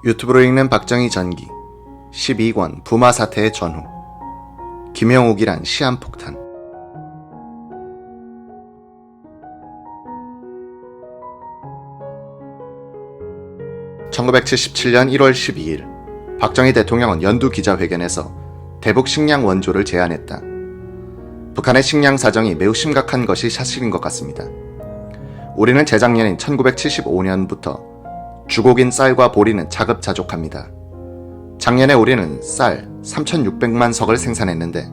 유튜브로 읽는 박정희 전기 12권 부마 사태의 전후 김영욱이란 시한폭탄. (1977년 1월 12일) 박정희 대통령은 연두 기자회견에서 대북 식량 원조를 제안했다. 북한의 식량 사정이 매우 심각한 것이 사실인 것 같습니다. 우리는 재작년인 1975년부터 주곡인 쌀과 보리는 자급자족합니다. 작년에 우리는 쌀 3,600만 석을 생산했는데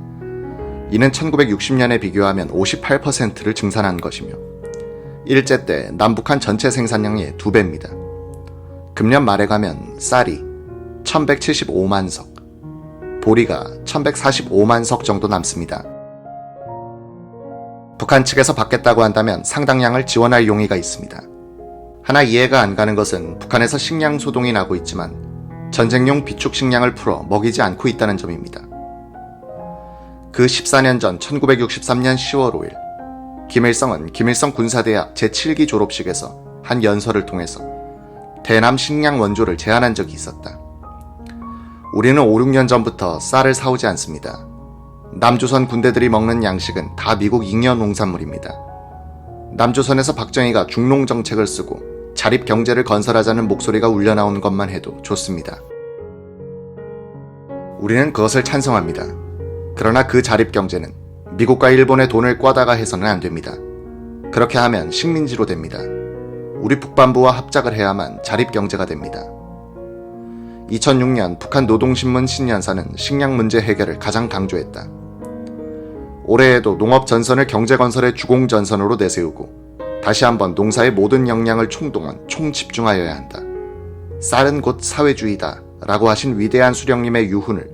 이는 1960년에 비교하면 58%를 증산한 것이며 일제 때 남북한 전체 생산량의 2배입니다. 금년 말에 가면 쌀이 1,175만 석, 보리가 1,145만 석 정도 남습니다. 북한 측에서 받겠다고 한다면 상당량을 지원할 용의가 있습니다. 하나 이해가 안 가는 것은 북한에서 식량 소동이 나고 있지만 전쟁용 비축 식량을 풀어 먹이지 않고 있다는 점입니다. 그 14년 전 1963년 10월 5일 김일성은 김일성 군사대학 제7기 졸업식에서 한 연설을 통해서 대남 식량 원조를 제안한 적이 있었다. 우리는 5, 6년 전부터 쌀을 사오지 않습니다. 남조선 군대들이 먹는 양식은 다 미국 잉여 농산물입니다. 남조선에서 박정희가 중농 정책을 쓰고 자립 경제를 건설하자는 목소리가 울려나오는 것만 해도 좋습니다. 우리는 그것을 찬성합니다. 그러나 그 자립 경제는 미국과 일본의 돈을 꽈다가 해서는 안 됩니다. 그렇게 하면 식민지로 됩니다. 우리 북반부와 합작을 해야만 자립 경제가 됩니다. 2006년 북한 노동신문 신년사는 식량 문제 해결을 가장 강조했다. 올해에도 농업 전선을 경제 건설의 주공 전선으로 내세우고 다시 한번 농사의 모든 역량을 총동원, 총집중하여야 한다. 쌀은 곧 사회주의다 라고 하신 위대한 수령님의 유훈을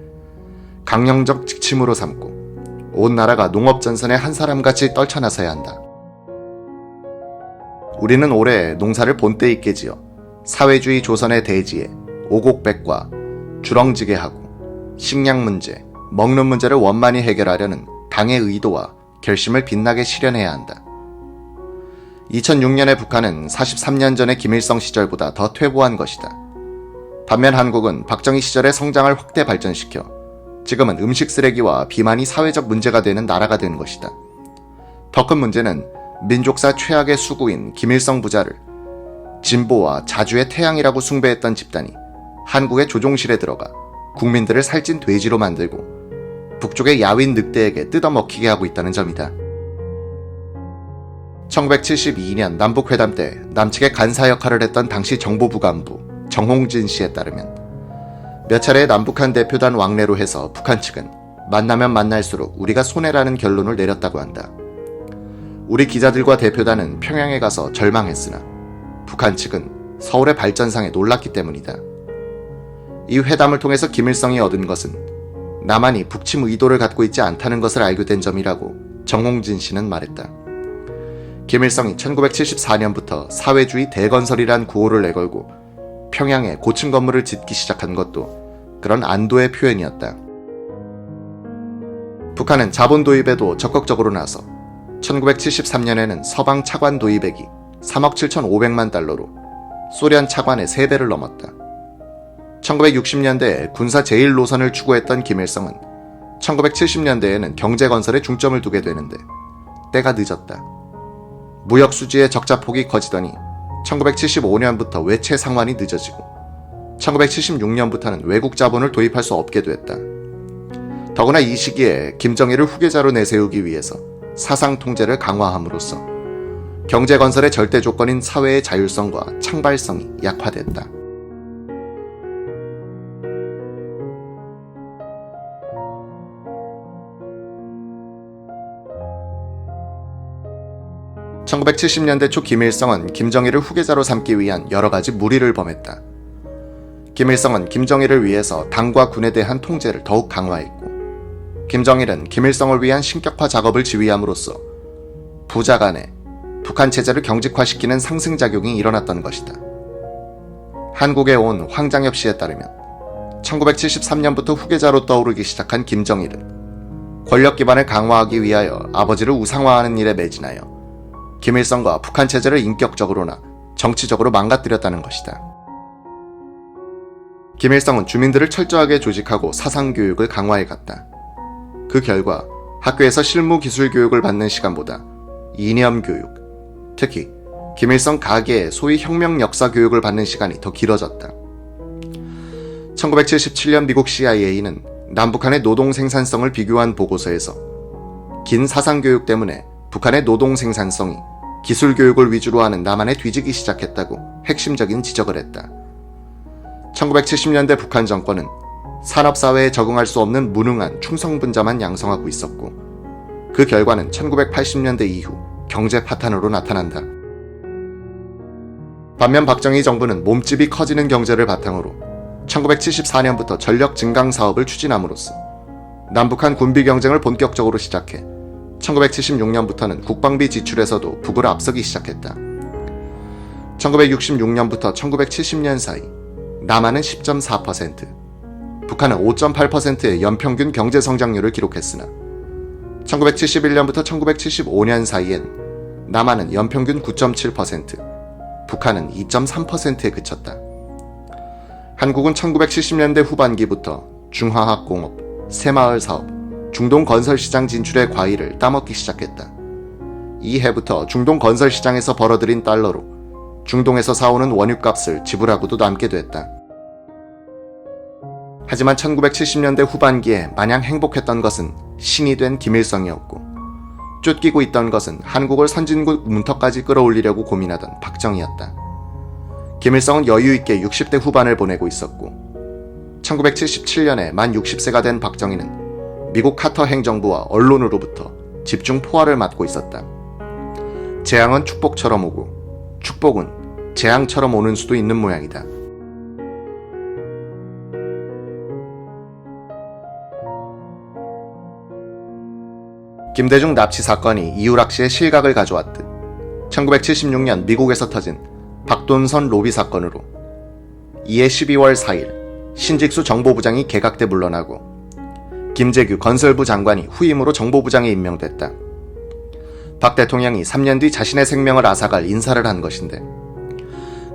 강령적 지침으로 삼고 온 나라가 농업 전선에 한 사람같이 떨쳐나서야 한다. 우리는 올해 농사를 본때 있게 지어 사회주의 조선의 대지에 오곡백과 주렁지게 하고 식량 문제, 먹는 문제를 원만히 해결하려는 당의 의도와 결심을 빛나게 실현해야 한다. 2006년의 북한은 43년 전의 김일성 시절보다 더 퇴보한 것이다. 반면 한국은 박정희 시절의 성장을 확대 발전시켜 지금은 음식 쓰레기와 비만이 사회적 문제가 되는 나라가 된 것이다. 더 큰 문제는 민족사 최악의 수구인 김일성 부자를 진보와 자주의 태양이라고 숭배했던 집단이 한국의 조종실에 들어가 국민들을 살찐 돼지로 만들고 북쪽의 야윈 늑대에게 뜯어먹히게 하고 있다는 점이다. 1972년 남북회담 때 남측의 간사 역할을 했던 당시 정보부 간부 정홍진 씨에 따르면 몇 차례 남북한 대표단 왕래로 해서 북한 측은 만나면 만날수록 우리가 손해라는 결론을 내렸다고 한다. 우리 기자들과 대표단은 평양에 가서 절망했으나 북한 측은 서울의 발전상에 놀랐기 때문이다. 이 회담을 통해서 김일성이 얻은 것은 남한이 북침 의도를 갖고 있지 않다는 것을 알게 된 점이라고 정홍진 씨는 말했다. 김일성이 1974년부터 사회주의 대건설이란 구호를 내걸고 평양에 고층 건물을 짓기 시작한 것도 그런 안도의 표현이었다. 북한은 자본 도입에도 적극적으로 나서 1973년에는 서방 차관 도입액이 3억 7,500만 달러로 소련 차관의 3배를 넘었다. 1960년대에 군사 제1노선을 추구했던 김일성은 1970년대에는 경제건설에 중점을 두게 되는데 때가 늦었다. 무역 수지의 적자폭이 커지더니 1975년부터 외채 상환이 늦어지고 1976년부터는 외국 자본을 도입할 수 없게 됐다. 더구나 이 시기에 김정일을 후계자로 내세우기 위해서 사상 통제를 강화함으로써 경제건설의 절대 조건인 사회의 자율성과 창발성이 약화됐다. (1970년대) 초 김일성은 김정일을 후계자로 삼기 위한 여러가지 무리를 범했다. 김일성은 김정일을 위해서 당과 군에 대한 통제를 더욱 강화했고 김정일은 김일성을 위한 신격화 작업을 지휘함으로써 부자 간에 북한 체제를 경직화시키는 상승작용이 일어났던 것이다. 한국에 온 황장엽 씨에 따르면 1973년부터 후계자로 떠오르기 시작한 김정일은 권력 기반을 강화하기 위하여 아버지를 우상화하는 일에 매진하여 김일성과 북한 체제를 인격적으로나 정치적으로 망가뜨렸다는 것이다. 김일성은 주민들을 철저하게 조직하고 사상교육을 강화해갔다. 그 결과 학교에서 실무 기술 교육을 받는 시간보다 이념 교육, 특히 김일성 가계의 소위 혁명 역사 교육을 받는 시간이 더 길어졌다. 1977년 미국 CIA는 남북한의 노동 생산성을 비교한 보고서에서 긴 사상교육 때문에 북한의 노동 생산성이 기술 교육을 위주로 하는 남한에 뒤지기 시작했다고 핵심적인 지적을 했다. 1970년대 북한 정권은 산업사회에 적응할 수 없는 무능한 충성분자만 양성하고 있었고, 그 결과는 1980년대 이후 경제 파탄으로 나타난다. 반면 박정희 정부는 몸집이 커지는 경제를 바탕으로 1974년부터 전력 증강 사업을 추진함으로써 남북한 군비 경쟁을 본격적으로 시작해 1976년부터는 국방비 지출에서도 북을 앞서기 시작했다. 1966년부터 1970년 사이 남한은 10.4%, 북한은 5.8%의 연평균 경제 성장률을 기록했으나 1971년부터 1975년 사이엔 남한은 연평균 9.7%, 북한은 2.3%에 그쳤다. 한국은 1970년대 후반기부터 중화학공업, 새마을 사업, 중동 건설시장 진출의 과일을 따먹기 시작했다. 이 해부터 중동 건설시장에서 벌어들인 달러로 중동에서 사오는 원유값을 지불하고도 남게 됐다. 하지만 1970년대 후반기에 마냥 행복했던 것은 신이 된 김일성이었고, 쫓기고 있던 것은 한국을 선진국 문턱까지 끌어올리려고 고민하던 박정희였다. 김일성은 여유있게 60대 후반을 보내고 있었고, 1977년에 만 60세가 된 박정희는 미국 카터 행정부와 언론으로부터 집중 포화를 맞고 있었다. 재앙은 축복처럼 오고 축복은 재앙처럼 오는 수도 있는 모양이다. 김대중 납치 사건이 이유락 씨의 실각을 가져왔듯 1976년 미국에서 터진 박돈선 로비 사건으로 이해 12월 4일 신직수 정보부장이 개각돼 물러나고 김재규 건설부 장관이 후임으로 정보부장에 임명됐다. 박 대통령이 3년 뒤 자신의 생명을 앗아갈 인사를 한 것인데,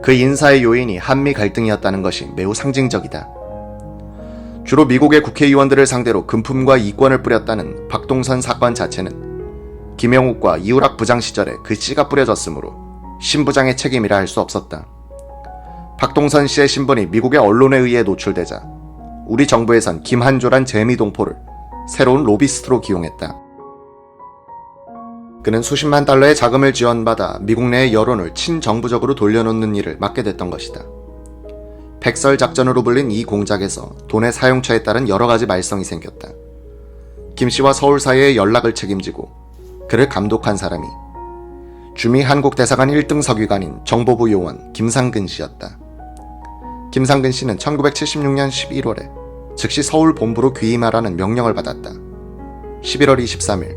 그 인사의 요인이 한미 갈등이었다는 것이 매우 상징적이다. 주로 미국의 국회의원들을 상대로 금품과 이권을 뿌렸다는 박동선 사건 자체는 김영욱과 이우락 부장 시절에 그 씨가 뿌려졌으므로 신부장의 책임이라 할 수 없었다. 박동선 씨의 신분이 미국의 언론에 의해 노출되자 우리 정부에선 김한조란 재미동포를 새로운 로비스트로 기용했다. 그는 수십만 달러의 자금을 지원받아 미국 내의 여론을 친정부적으로 돌려놓는 일을 맡게 됐던 것이다. 백설 작전으로 불린 이 공작에서 돈의 사용처에 따른 여러 가지 말썽이 생겼다. 김 씨와 서울 사이의 연락을 책임지고 그를 감독한 사람이 주미 한국 대사관 1등 서기관인 정보부 요원 김상근 씨였다. 김상근 씨는 1976년 11월에 즉시 서울 본부로 귀임하라는 명령을 받았다. 11월 23일,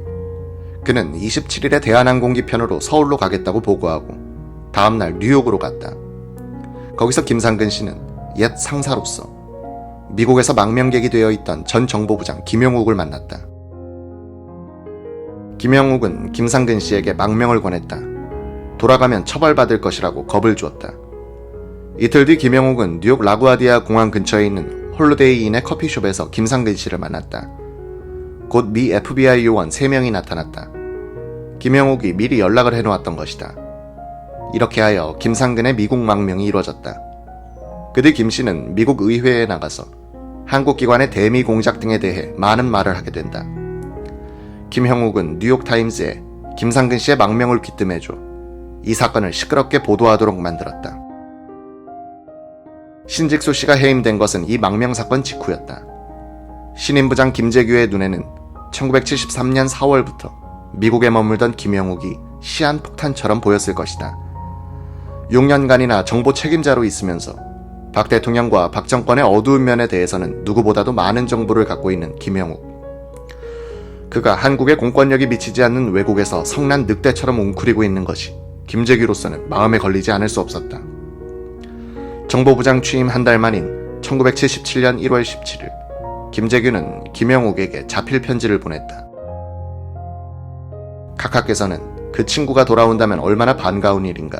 그는 27일에 대한항공기 편으로 서울로 가겠다고 보고하고 다음날 뉴욕으로 갔다. 거기서 김상근 씨는 옛 상사로서 미국에서 망명객이 되어 있던 전 정보부장 김영욱을 만났다. 김영욱은 김상근 씨에게 망명을 권했다. 돌아가면 처벌받을 것이라고 겁을 주었다. 이틀 뒤 김영욱은 뉴욕 라구아디아 공항 근처에 있는 홀리데이 인의 커피숍에서 김상근 씨를 만났다. 곧 미 FBI 요원 3명이 나타났다. 김영욱이 미리 연락을 해놓았던 것이다. 이렇게 하여 김상근의 미국 망명이 이루어졌다. 그뒤 김 씨는 미국 의회에 나가서 한국 기관의 대미 공작 등에 대해 많은 말을 하게 된다. 김형욱은 뉴욕타임즈에 김상근 씨의 망명을 귀뜸해줘 이 사건을 시끄럽게 보도하도록 만들었다. 신직수 씨가 해임된 것은 이 망명 사건 직후였다. 신임부장 김재규의 눈에는 1973년 4월부터 미국에 머물던 김영욱이 시한폭탄처럼 보였을 것이다. 6년간이나 정보 책임자로 있으면서 박 대통령과 박 정권의 어두운 면에 대해서는 누구보다도 많은 정보를 갖고 있는 김영욱. 그가 한국의 공권력이 미치지 않는 외국에서 성난 늑대처럼 웅크리고 있는 것이 김재규로서는 마음에 걸리지 않을 수 없었다. 정보부장 취임 한 달 만인 1977년 1월 17일, 김재규는 김영욱에게 자필 편지를 보냈다. 각하께서는 그 친구가 돌아온다면 얼마나 반가운 일인가.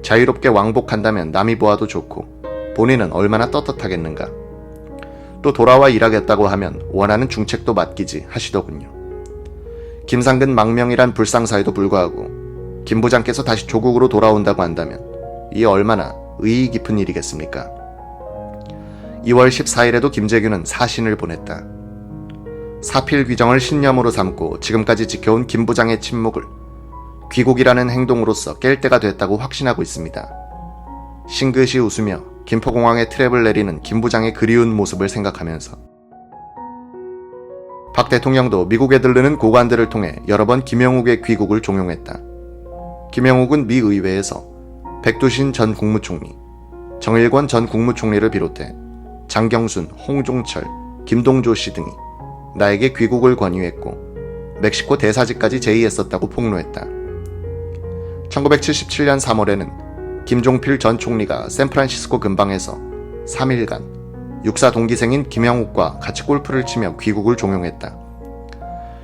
자유롭게 왕복한다면 남이 보아도 좋고 본인은 얼마나 떳떳하겠는가. 또 돌아와 일하겠다고 하면 원하는 중책도 맡기지 하시더군요. 김상근 망명이란 불상사에도 불구하고 김 부장께서 다시 조국으로 돌아온다고 한다면 이 얼마나 의의 깊은 일이겠습니까? 2월 14일에도 김재규는 사신을 보냈다. 사필 규정을 신념으로 삼고 지금까지 지켜온 김 부장의 침묵을 귀국이라는 행동으로서 깰 때가 됐다고 확신하고 있습니다. 싱긋이 웃으며 김포공항에 트랩을 내리는 김 부장의 그리운 모습을 생각하면서 박 대통령도 미국에 들르는 고관들을 통해 여러 번 김영욱의 귀국을 종용했다. 김영욱은 미 의회에서 백두신 전 국무총리, 정일권 전 국무총리를 비롯해 장경순, 홍종철, 김동조 씨 등이 나에게 귀국을 권유했고 멕시코 대사직까지 제의했었다고 폭로했다. 1977년 3월에는 김종필 전 총리가 샌프란시스코 근방에서 3일간 육사 동기생인 김영욱과 같이 골프를 치며 귀국을 종용했다.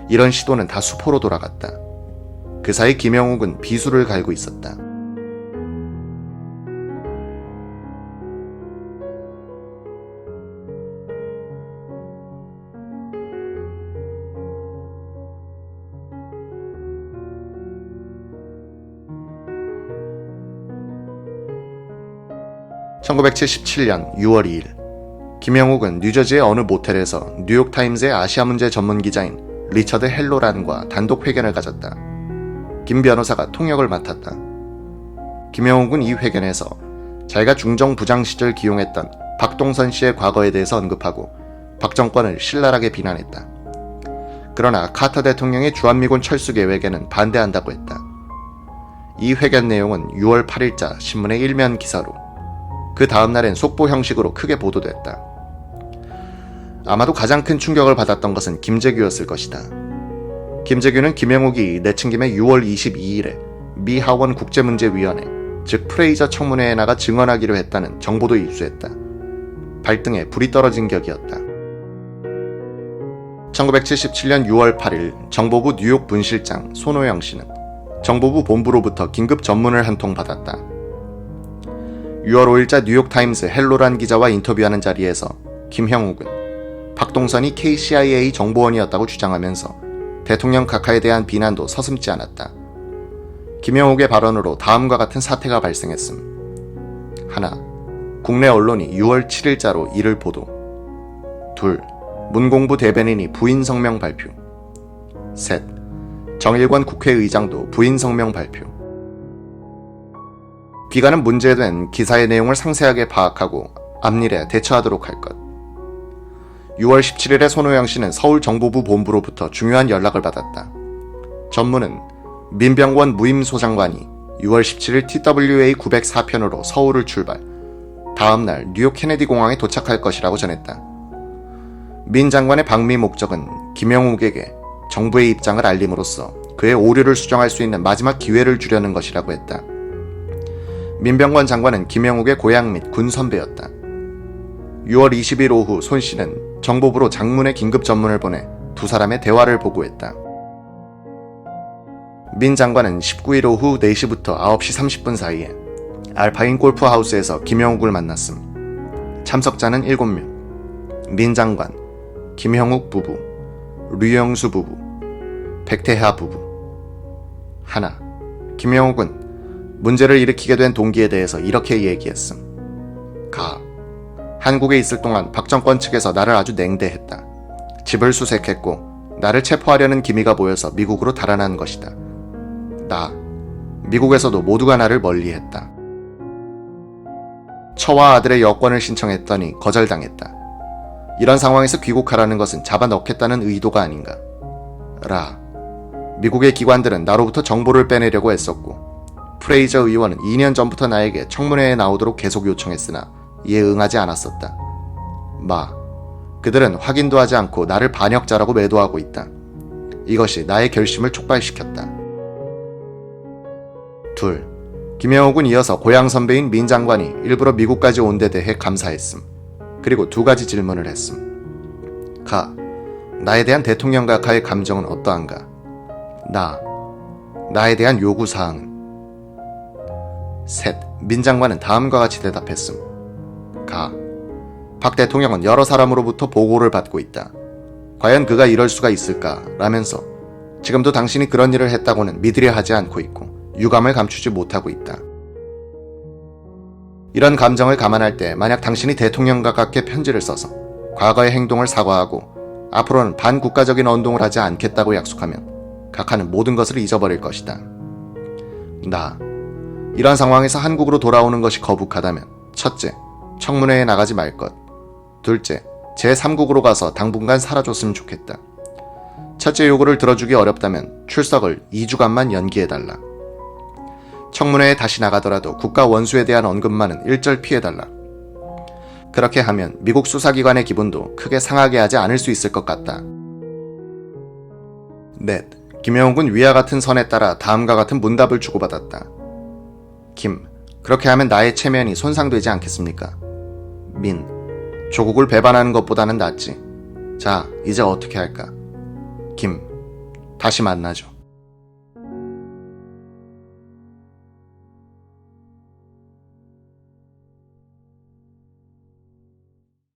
이런 시도는 다 수포로 돌아갔다. 그 사이 김영욱은 비수를 갈고 있었다. (1977년 6월 2일) 김영욱은 뉴저지의 어느 모텔에서 뉴욕타임즈의 아시아 문제 전문 기자인 리처드 헬로란과 단독 회견을 가졌다. 김 변호사가 통역을 맡았다. 김영욱은 이 회견에서 자기가 중정부장 시절 기용했던 박동선 씨의 과거에 대해서 언급하고 박 정권을 신랄하게 비난했다. 그러나 카터 대통령의 주한미군 철수 계획에는 반대한다고 했다. 이 회견 내용은 6월 8일자 신문의 일면 기사로 그 다음날엔 속보 형식으로 크게 보도됐다. 아마도 가장 큰 충격을 받았던 것은 김재규였을 것이다. 김재규는 김영욱이 내친 김에 6월 22일에 미 하원 국제문제위원회, 즉 프레이저 청문회에 나가 증언하기로 했다는 정보도 입수했다. 발등에 불이 떨어진 격이었다. 1977년 6월 8일 정보부 뉴욕 분실장 손호영 씨는 정보부 본부로부터 긴급 전문을 한 통 받았다. 6월 5일자 뉴욕타임스 헬로란 기자와 인터뷰하는 자리에서 김형욱은 박동선이 KCIA 정보원이었다고 주장하면서 대통령 각하에 대한 비난도 서슴지 않았다. 김형욱의 발언으로 다음과 같은 사태가 발생했음. 하나, 국내 언론이 6월 7일자로 이를 보도. 둘, 문공부 대변인이 부인 성명 발표. 셋, 정일권 국회의장도 부인 성명 발표. 기관은 문제된 기사의 내용을 상세하게 파악하고 앞일에 대처하도록 할 것. 6월 17일에 손호영 씨는 서울정보부 본부로부터 중요한 연락을 받았다. 전문은 민병권 무임소장관이 6월 17일 TWA 904편으로 서울을 출발, 다음날 뉴욕 케네디 공항에 도착할 것이라고 전했다. 민 장관의 방미 목적은 김영욱에게 정부의 입장을 알림으로써 그의 오류를 수정할 수 있는 마지막 기회를 주려는 것이라고 했다. 민병권 장관은 김영욱의 고향 및 군 선배였다. 6월 20일 오후 손 씨는 정보부로 장문의 긴급 전문을 보내 두 사람의 대화를 보고했다. 민 장관은 19일 오후 4시부터 9시 30분 사이에 알파인 골프하우스에서 김영욱을 만났음. 참석자는 7명. 민 장관, 김형욱 부부, 류영수 부부, 백태하 부부. 하나, 김영욱은 문제를 일으키게 된 동기에 대해서 이렇게 얘기했음. 가. 한국에 있을 동안 박 정권 측에서 나를 아주 냉대했다. 집을 수색했고 나를 체포하려는 기미가 보여서 미국으로 달아난 것이다. 나. 미국에서도 모두가 나를 멀리했다. 처와 아들의 여권을 신청했더니 거절당했다. 이런 상황에서 귀국하라는 것은 잡아넣겠다는 의도가 아닌가. 라. 미국의 기관들은 나로부터 정보를 빼내려고 애썼고 프레이저 의원은 2년 전부터 나에게 청문회에 나오도록 계속 요청했으나 이에 응하지 않았었다. 마. 그들은 확인도 하지 않고 나를 반역자라고 매도하고 있다. 이것이 나의 결심을 촉발시켰다. 둘. 김영욱은 이어서 고향 선배인 민 장관이 일부러 미국까지 온 데 대해 감사했음. 그리고 2가지 질문을 했음. 가. 나에 대한 대통령 각하의 감정은 어떠한가? 나. 나에 대한 요구사항은? 셋. 민 장관은 다음과 같이 대답했음. 가. 박 대통령은 여러 사람으로부터 보고를 받고 있다. 과연 그가 이럴 수가 있을까? 라면서 지금도 당신이 그런 일을 했다고는 믿으려 하지 않고 있고 유감을 감추지 못하고 있다. 이런 감정을 감안할 때 만약 당신이 대통령과 같게 편지를 써서 과거의 행동을 사과하고 앞으로는 반국가적인 언동을 하지 않겠다고 약속하면 각하는 모든 것을 잊어버릴 것이다. 이런 상황에서 한국으로 돌아오는 것이 거북하다면 첫째, 청문회에 나가지 말 것. 둘째, 제3국으로 가서 당분간 살아줬으면 좋겠다. 첫째 요구를 들어주기 어렵다면 출석을 2주간만 연기해달라. 청문회에 다시 나가더라도 국가 원수에 대한 언급만은 일절 피해달라. 그렇게 하면 미국 수사기관의 기분도 크게 상하게 하지 않을 수 있을 것 같다. 넷, 김영욱은 위와 같은 선에 따라 다음과 같은 문답을 주고받았다. 김, 그렇게 하면 나의 체면이 손상되지 않겠습니까? 민, 조국을 배반하는 것보다는 낫지. 자, 이제 어떻게 할까? 김, 다시 만나죠.